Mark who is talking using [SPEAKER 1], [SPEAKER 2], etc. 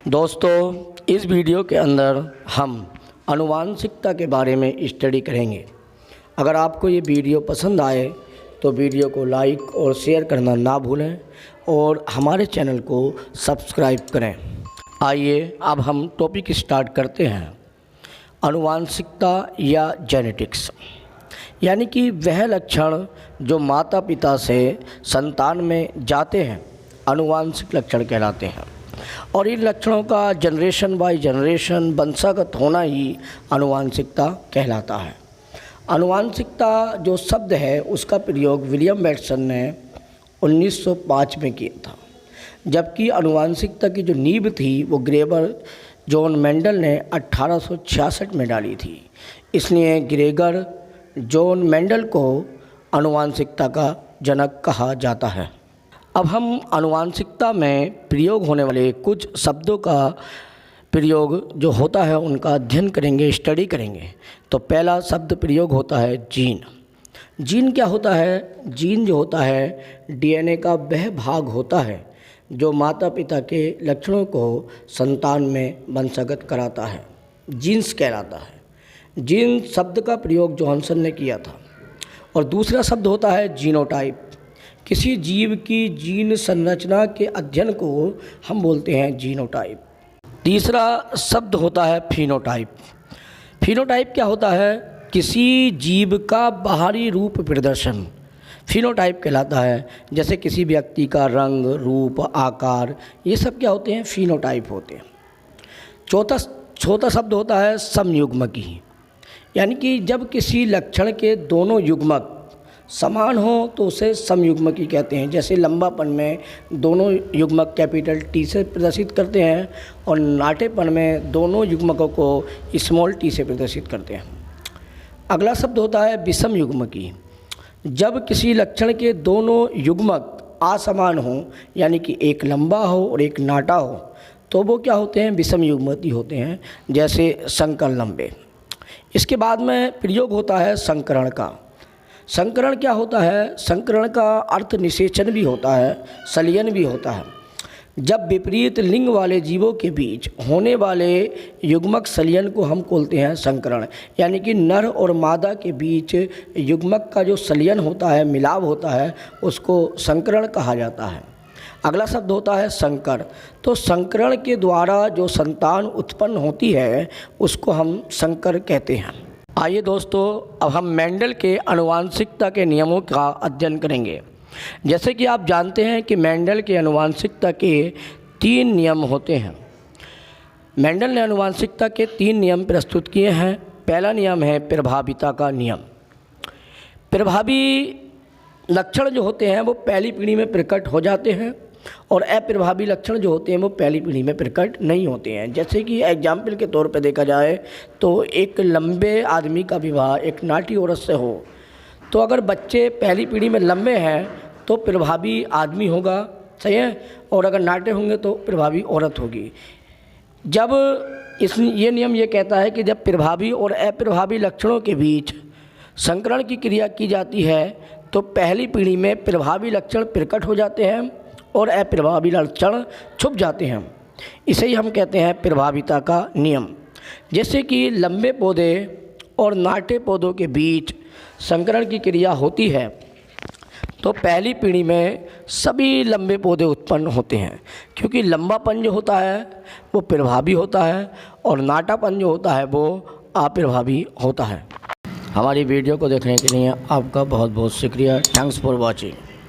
[SPEAKER 1] दोस्तों, इस वीडियो के अंदर हम आनुवांशिकता के बारे में स्टडी करेंगे। अगर आपको ये वीडियो पसंद आए तो वीडियो को लाइक और शेयर करना ना भूलें और हमारे चैनल को सब्सक्राइब करें। आइए अब हम टॉपिक स्टार्ट करते हैं। आनुवांशिकता या जेनेटिक्स यानी कि वह लक्षण जो माता पिता से संतान में जाते हैं आनुवांशिक लक्षण कहलाते हैं और इन लक्षणों का जनरेशन बाय जनरेशन वंशागत होना ही आनुवांशिकता कहलाता है। आनुवांशिकता जो शब्द है उसका प्रयोग विलियम वैटसन ने 1905 में किया था, जबकि आनुवांशिकता की जो नींव थी वो ग्रेगर जॉन मेंडल ने 1866 में डाली थी। इसलिए ग्रेगर जॉन मेंडल को आनुवांशिकता का जनक कहा जाता है। अब हम आनुवांशिकता में प्रयोग होने वाले कुछ शब्दों का प्रयोग जो होता है उनका अध्ययन करेंगे, स्टडी करेंगे। तो पहला शब्द प्रयोग होता है जीन। जीन क्या होता है? जीन जो होता है डीएनए का वह भाग होता है जो माता पिता के लक्षणों को संतान में वंशागत कराता है, जीन्स कहलाता है। जीन शब्द का प्रयोग जॉनसन ने किया था। और दूसरा शब्द होता है जीनोटाइप। किसी जीव की जीन संरचना के अध्ययन को हम बोलते हैं जीनोटाइप। तीसरा शब्द होता है फिनोटाइप। फिनोटाइप क्या होता है? किसी जीव का बाहरी रूप प्रदर्शन फिनोटाइप कहलाता है। जैसे किसी व्यक्ति का रंग, रूप, आकार, ये सब क्या होते हैं? फिनोटाइप होते हैं। चौथा शब्द होता है समयुग्मकी, यानी कि जब किसी लक्षण के दोनों युग्मक समान हो तो उसे समयुग्मकी कहते हैं। जैसे लंबापन में दोनों युग्मक कैपिटल टी से प्रदर्शित करते हैं और नाटेपन में दोनों युग्मकों को स्मॉल टी से प्रदर्शित करते हैं। अगला शब्द होता है विषम युग्मकी। जब किसी लक्षण के दोनों युग्मक असमान हो, यानी कि एक लंबा हो और एक नाटा हो, तो वो क्या होते हैं? विषम युग्मकी होते हैं। जैसे संकर लंबे। इसके बाद में प्रयोग होता है संकरण का। संकरण क्या होता है? संकरण का अर्थ निषेचन भी होता है, संलयन भी होता है। जब विपरीत लिंग वाले जीवों के बीच होने वाले युग्मक संलयन को हम बोलते हैं संकरण, यानी कि नर और मादा के बीच युग्मक का जो संलयन होता है, मिलाप होता है, उसको संकरण कहा जाता है। अगला शब्द होता है संकर। तो संकरण के द्वारा जो संतान उत्पन्न होती है उसको हम संकर कहते हैं। आइए दोस्तों, अब हम मेंडल के आनुवांशिकता के नियमों का अध्ययन करेंगे। जैसे कि आप जानते हैं कि मेंडल के आनुवांशिकता के 3 नियम होते हैं। मेंडल ने आनुवांशिकता के 3 नियम प्रस्तुत किए हैं। पहला नियम है प्रभाविता का नियम। प्रभावी लक्षण जो होते हैं वो पहली पीढ़ी में प्रकट हो जाते हैं और अप्रभावी लक्षण जो होते हैं वो पहली पीढ़ी में प्रकट नहीं होते हैं। जैसे कि एग्जाम्पल के तौर पर देखा जाए तो एक लंबे आदमी का विवाह एक नाटी औरत से हो, तो अगर बच्चे पहली पीढ़ी में लंबे हैं तो प्रभावी आदमी होगा, सही है, और अगर नाटे होंगे तो प्रभावी औरत होगी। जब ये नियम ये कहता है कि जब प्रभावी और अप्रभावी लक्षणों के बीच संकरण की क्रिया की जाती है तो पहली पीढ़ी में प्रभावी लक्षण प्रकट हो जाते हैं और अप्रभावी लक्षण छुप जाते हैं। इसे ही हम कहते हैं प्रभाविता का नियम। जैसे कि लंबे पौधे और नाटे पौधों के बीच संकरण की क्रिया होती है तो पहली पीढ़ी में सभी लंबे पौधे उत्पन्न होते हैं, क्योंकि लंबापन जो होता है वो प्रभावी होता है और नाटापन जो होता है वो अप्रभावी होता है। हमारी वीडियो को देखने के लिए आपका बहुत बहुत शुक्रिया। Thanks for watching.